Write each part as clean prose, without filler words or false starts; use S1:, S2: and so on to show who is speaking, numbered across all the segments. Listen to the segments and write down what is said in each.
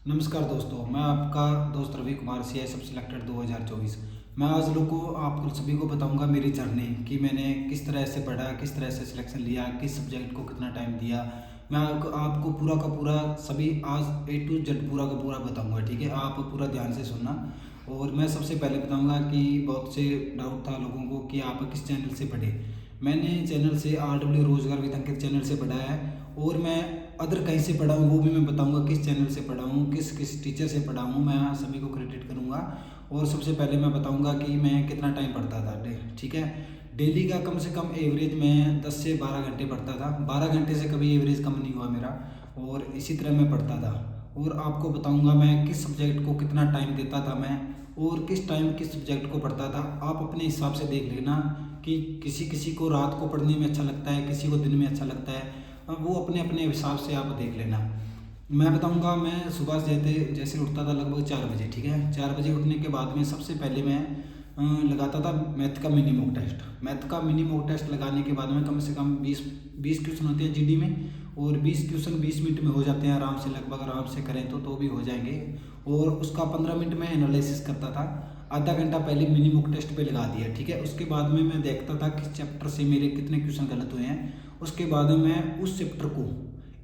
S1: नमस्कार दोस्तों, मैं आपका दोस्त रवि कुमार सीआईएसएफ सिलेक्टेड 2024। मैं आज आपको सभी को बताऊंगा मेरी जर्नी कि मैंने किस तरह से पढ़ा, किस तरह से सिलेक्शन लिया, किस सब्जेक्ट को कितना टाइम दिया। मैं आपको पूरा का पूरा सभी आज ए टू जेड पूरा का पूरा बताऊंगा। ठीक है, आप पूरा ध्यान से सुनना। और मैं सबसे पहले बताऊंगा कि बहुत से डाउट था लोगों को कि आप किस चैनल से पढ़े। मैंने चैनल से RW रोजगार विधंकित चैनल से पढ़ा है। और मैं अदर कहीं से पढ़ा हूँ वो भी मैं बताऊंगा, किस चैनल से पढ़ा हूँ, किस किस टीचर से पढ़ा हूँ, मैं सभी को क्रेडिट करूँगा। और सबसे पहले मैं बताऊंगा कि मैं कितना टाइम पढ़ता था ठीक है। डेली का कम से कम एवरेज मैं 10 से 12 घंटे पढ़ता था। 12 घंटे से कभी एवरेज कम नहीं हुआ मेरा। और इसी तरह मैं पढ़ता था। और आपको बताऊंगा मैं किस सब्जेक्ट को कितना टाइम देता था मैं, और किस टाइम किस सब्जेक्ट को पढ़ता था। आप अपने हिसाब से देख लेना कि किसी किसी को रात को पढ़ने में अच्छा लगता है, किसी को दिन में अच्छा लगता है। वो अपने अपने हिसाब से आप देख लेना। मैं बताऊंगा, मैं सुबह जैसे उठता था लगभग 4 बजे। ठीक है, 4 बजे उठने के बाद में सबसे पहले मैं लगाता था मैथ का मिनी मॉक टेस्ट। मैथ का मिनी मॉक टेस्ट लगाने के बाद में कम से कम 20 क्वेश्चन होते हैं GD में। और 20 क्वेश्चन 20 मिनट में हो जाते हैं आराम से, लगभग आराम से करें तो भी हो जाएंगे। और उसका 15 मिनट में एनालिसिस करता था। आधा घंटा पहले मिनी मॉक टेस्ट पे लगा दिया। ठीक है, उसके बाद में मैं देखता था किस चैप्टर से मेरे कितने क्वेश्चन गलत हुए हैं। उसके बाद में मैं उस चैप्टर को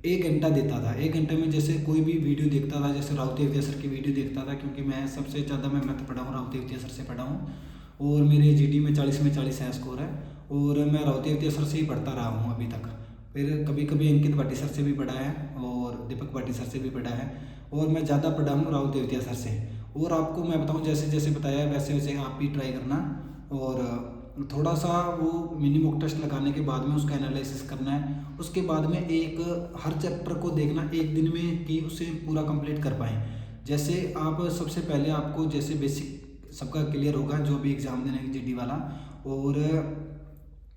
S1: 1 घंटा देता था। 1 घंटे में जैसे कोई भी वीडियो देखता था, जैसे राउती विद्या सर की वीडियो देखता था, क्योंकि मैं सबसे ज़्यादा मैं मैथ पढ़ा हूँ, राउती विद्या सर से पढ़ा हूँ। और मेरे GD में 40 में 40 है स्कोर है। और मैं राउती विद्या सर से ही पढ़ता रहा हूँ अभी तक। फिर कभी कभी अंकित भाटी सर से भी पढ़ा है, और दीपक भाटी सर से भी पढ़ा है। और मैं ज़्यादा पढ़ा हूँ राउती विद्या सर से। और आपको मैं बताऊँ, जैसे जैसे बताया वैसे वैसे आप भी ट्राई करना। और थोड़ा सा वो मिनी मॉक टेस्ट लगाने के बाद में उसका एनालिसिस करना है। उसके बाद में एक हर चैप्टर को देखना एक दिन में कि उसे पूरा कंप्लीट कर पाएँ। जैसे आप सबसे पहले आपको जैसे बेसिक सबका क्लियर होगा जो भी एग्ज़ाम देने की GD वाला। और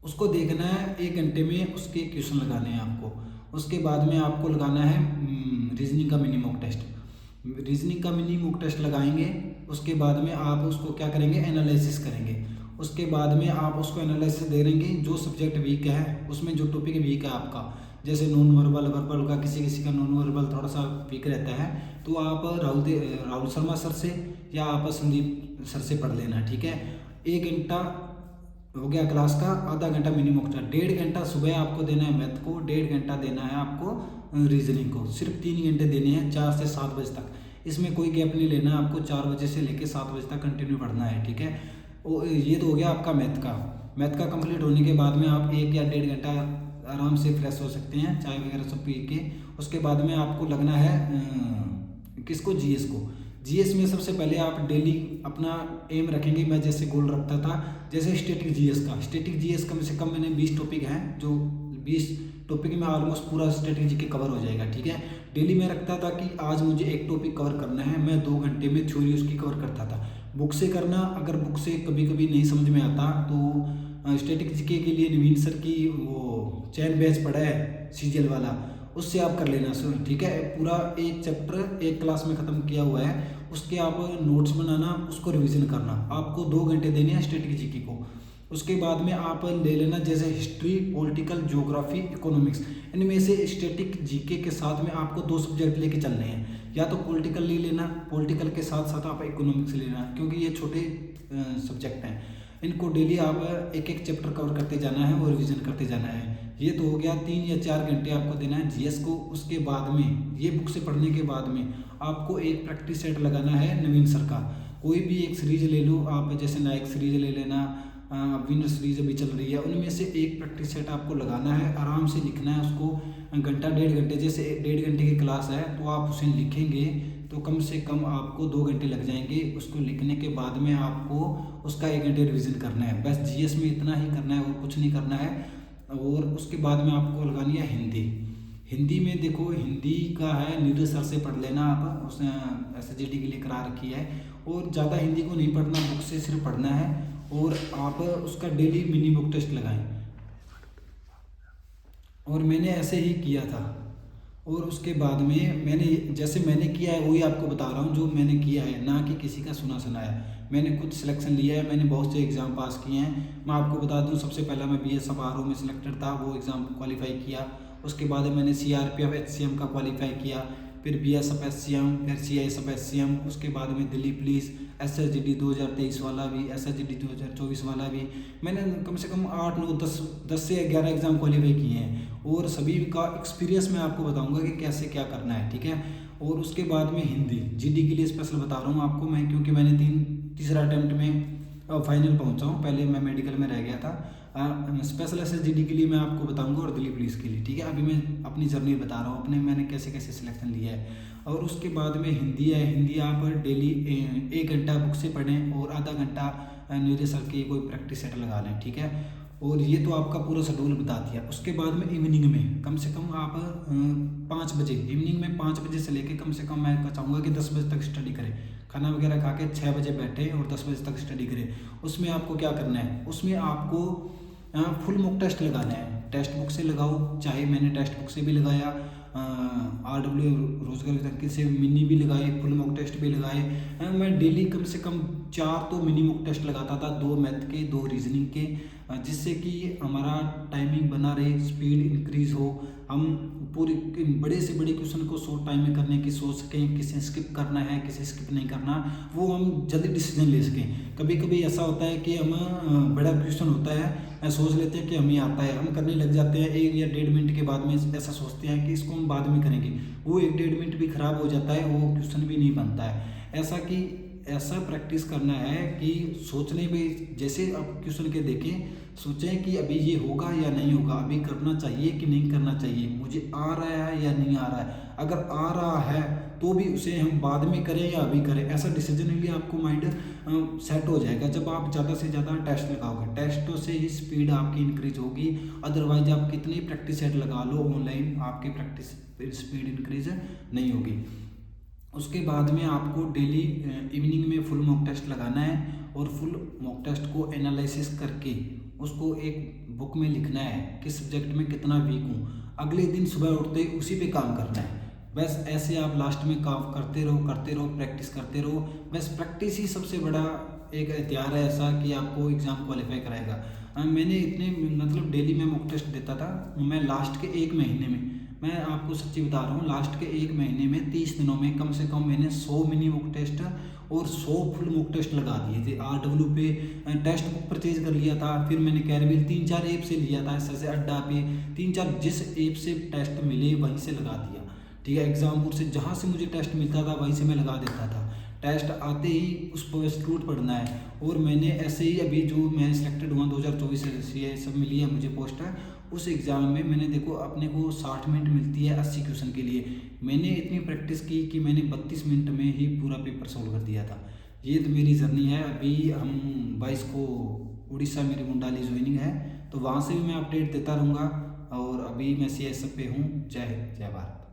S1: उसको देखना है 1 घंटे में उसके क्वेश्चन लगाने हैं आपको। उसके बाद में आपको लगाना है रीजनिंग का मिनी मॉक टेस्ट। रीजनिंग का मिनी मॉक टेस्ट लगाएंगे। उसके बाद में आप उसको क्या करेंगे, एनालिसिस करेंगे। उसके बाद में आप उसको एनालिसिस दे देंगे, जो सब्जेक्ट वीक है उसमें जो टॉपिक वीक है आपका, जैसे नॉन वर्बल वर्बल का, किसी किसी का नॉन वर्बल थोड़ा सा वीक रहता है, तो आप राहुल शर्मा सर से या आप संदीप सर से पढ़ लेना। ठीक है, 1 घंटा हो गया क्लास का। आधा घंटा मिनिमम का, 1.5 घंटा सुबह आपको देना है मैथ को, 1.5 घंटा देना है आपको रीजनिंग को। सिर्फ 3 घंटे देने हैं 4 से 7 बजे तक। इसमें कोई गैप नहीं लेना है आपको, 4 बजे से लेकर 7 बजे तक कंटिन्यू पढ़ना है। ठीक है, ये तो हो गया आपका मैथ का। मैथ का कंप्लीट होने के बाद में आप 1 या 1.5 घंटा आराम से फ्रेश हो सकते हैं, चाय वगैरह सब पी के। उसके बाद में आपको लगना है किसको, GS को। GS में सबसे पहले आप डेली अपना एम रखेंगे। मैं जैसे गोल रखता था, जैसे स्टैटिक GS का, स्टैटिक GS कम से कम मैंने 20 टॉपिक हैं, जो 20 टॉपिक में ऑलमोस्ट पूरा स्टैटिक GK कवर हो जाएगा। ठीक है, डेली मैं रखता था कि आज मुझे एक टॉपिक कवर करना है, मैं 2 घंटे में थ्योरी उसकी कवर करता था। बुक से करना, अगर बुक से कभी कभी नहीं समझ में आता तो स्टैटिक GK के लिए नवीन सर की वो चैन बैच पड़ा है CGL वाला, उससे आप कर लेना सर। ठीक है, पूरा एक चैप्टर एक क्लास में ख़त्म किया हुआ है, उसके आप नोट्स बनाना, उसको रिवीजन करना। आपको 2 घंटे देने हैं स्टैटिक GK को। उसके बाद में आप ले लेना जैसे हिस्ट्री, पॉलिटिकल, ज्योग्राफी, इकोनॉमिक्स। इनमें से स्टैटिक GK के साथ में आपको 2 सब्जेक्ट लेके चलने हैं, या तो पॉलिटिकल ले लेना, पॉलिटिकल के साथ साथ आप इकोनॉमिक्स ले लेना, क्योंकि ये छोटे सब्जेक्ट हैं। इनको डेली आप एक एक चैप्टर कवर करते जाना है और रिवीजन करते जाना है। ये तो हो गया, 3 या 4 घंटे आपको देना है GS को। उसके बाद में ये बुक से पढ़ने के बाद में आपको एक प्रैक्टिस सेट लगाना है नवीन सर का। कोई भी एक सीरीज ले लो आप, जैसे नायक सीरीज ले लेना, विनर सीरीज अभी चल रही है, उनमें से एक प्रैक्टिस सेट आपको लगाना है। आराम से लिखना है उसको, घंटा 1.5 घंटे, जैसे 1.5 घंटे की क्लास है तो आप उसे लिखेंगे तो कम से कम आपको 2 घंटे लग जाएंगे। उसको लिखने के बाद में आपको उसका 1 घंटे रिवीजन करना है। बस GS में इतना ही करना है और कुछ नहीं करना है। और उसके बाद में आपको लगानी है हिंदी। हिंदी में देखो, हिंदी का है नीरज सर से पढ़ लेना आप, उसने SSGD के लिए करा रखी है। और ज़्यादा हिंदी को नहीं पढ़ना, बुक से सिर्फ पढ़ना है। और आप उसका डेली मिनी बुक टेस्ट लगाएं। और मैंने ऐसे ही किया था। और उसके बाद में मैंने जैसे मैंने किया है वही आपको बता रहा हूँ, जो मैंने किया है, ना कि किसी का सुना सुनाया। मैंने खुद सिलेक्शन लिया है, मैंने बहुत से एग्ज़ाम पास किए हैं। मैं आपको बता दूं, सबसे पहला मैं BSF RO में सिलेक्टेड था, वो एग्ज़ाम क्वालिफाई किया। उसके बाद मैंने CRPF HCM का क्वालिफाई किया। फिर BSF SCM, फिर CISF SCM, उसके बाद में दिल्ली पुलिस, SSGD 2023 वाला भी, SSGD 2024 वाला भी। मैंने कम से कम 8 9 10 से 11 एग्ज़ाम क्वालिफाई किए हैं और सभी का एक्सपीरियंस मैं आपको बताऊंगा कि कैसे क्या करना है, ठीक है। और उसके बाद में हिंदी GD के लिए स्पेशल बता रहा हूँ आपको मैं, क्योंकि मैंने तीसरा अटैम्प्ट में फाइनल पहुंचा हूँ, पहले मैं मेडिकल में रह गया था। स्पेशल SSGD के लिए मैं आपको बताऊंगा और दिल्ली पुलिस के लिए, ठीक है। अभी मैं अपनी जर्नी बता रहा हूँ अपने, मैंने कैसे कैसे सिलेक्शन लिया है। और उसके बाद में हिंदी है, हिंदी आप डेली 1 घंटा बुक से पढ़ें और आधा घंटा मेरे सर की कोई प्रैक्टिस सेट लगा लें, ठीक है। और ये तो आपका पूरा शेड्यूल बता दिया। उसके बाद में इवनिंग में कम से कम आप 5 बजे, इवनिंग में 5 बजे से लेके कम से कम मैं चाहूँगा कि 10 बजे तक स्टडी करें। खाना वगैरह खा के 6 बजे बैठे और 10 बजे तक स्टडी करें। उसमें आपको क्या करना है, उसमें आपको फुल मॉक टेस्ट लगाना है। टेक्स्ट बुक से लगाओ, चाहे मैंने टेक्स्ट बुक से भी लगाया, RW रोजगार विज्ञान से मिनी भी लगाए, फुल मॉक टेस्ट भी लगाए। मैं डेली कम से कम 4 तो मिनी मॉक टेस्ट लगाता था, 2 मैथ के, 2 रीजनिंग के, जिससे कि हमारा टाइमिंग बना रहे, स्पीड इंक्रीज हो, हम पूरी बड़े से बड़े क्वेश्चन को शॉर्ट टाइम में करने की सोच सकें, किसे स्किप करना है किसे स्किप नहीं करना, वो हम जल्दी डिसीजन ले सकें। कभी कभी ऐसा होता है कि हम बड़ा क्वेश्चन होता है, सोच लेते हैं कि हमें आता है, हम करने लग जाते हैं, 1 या 1.5 मिनट के बाद में ऐसा सोचते हैं कि इसको हम बाद में करेंगे, वो 1-1.5 मिनट भी खराब हो जाता है, वो क्वेश्चन भी नहीं बनता है। ऐसा प्रैक्टिस करना है कि सोचने में, जैसे आप क्वेश्चन के देखें, सोचें कि अभी ये होगा या नहीं होगा, अभी करना चाहिए कि नहीं करना चाहिए, मुझे आ रहा है या नहीं आ रहा है। अगर आ रहा है तो भी उसे हम बाद में करें या अभी करें, ऐसा डिसीजन के लिए आपको माइंड सेट हो जाएगा जब आप ज़्यादा से ज़्यादा टेस्ट लगाओगे। टेस्टों से ही स्पीड आपकी इंक्रीज होगी, अदरवाइज आप कितनी प्रैक्टिस सेट लगा लो ऑनलाइन, आपकी प्रैक्टिस स्पीड इंक्रीज नहीं होगी। उसके बाद में आपको डेली इवनिंग में फुल मॉक टेस्ट लगाना है और फुल मॉक टेस्ट को एनालिसिस करके उसको एक बुक में लिखना है कि सब्जेक्ट में कितना वीक हूँ। अगले दिन सुबह उठते ही उसी पे काम करना है। बस ऐसे आप लास्ट में काम करते रहो, प्रैक्टिस करते रहो। बस प्रैक्टिस ही सबसे बड़ा एक हथियार है ऐसा कि आपको एग्ज़ाम क्वालिफाई कराएगा। मैंने इतने मतलब डेली में मॉक टेस्ट देता था। मैं लास्ट के 1 महीने में, मैं आपको सच्ची बता रहा हूँ, लास्ट के 1 महीने में 30 दिनों में कम से कम मैंने 100 मिनी मॉक टेस्ट और 100 फुल मॉक टेस्ट लगा दिए थे। RW पे टेक्स्ट बुक परचेज कर लिया था, फिर मैंने कैरबिल 3-4 ऐप से लिया था, ऐसे अड्डा पे 3-4 जिस ऐप से टेस्ट मिले वहीं से लगा दिया, ठीक है। एग्जामपुर से जहाँ से मुझे टेस्ट मिलता था वहीं से मैं लगा देता था। टेस्ट आते ही उस पर इंस्टीट्यूट पढ़ना है। और मैंने ऐसे ही अभी जो मैं सिलेक्टेड हुआ 2024 से सब मिली है मुझे पोस्ट है, उस एग्ज़ाम में मैंने देखो अपने को 60 मिनट मिलती है 80 क्वेश्चन के लिए। मैंने इतनी प्रैक्टिस की कि मैंने 32 मिनट में ही पूरा पेपर सोल्व कर दिया था। ये तो मेरी जर्नी है। अभी हम 22 को उड़ीसा मेरी मुंडाली ज्वाइनिंग है, तो वहाँ से भी मैं अपडेट देता रहूँगा। और अभी मैं CSF पे हूँ। जय हिंद, जय भारत।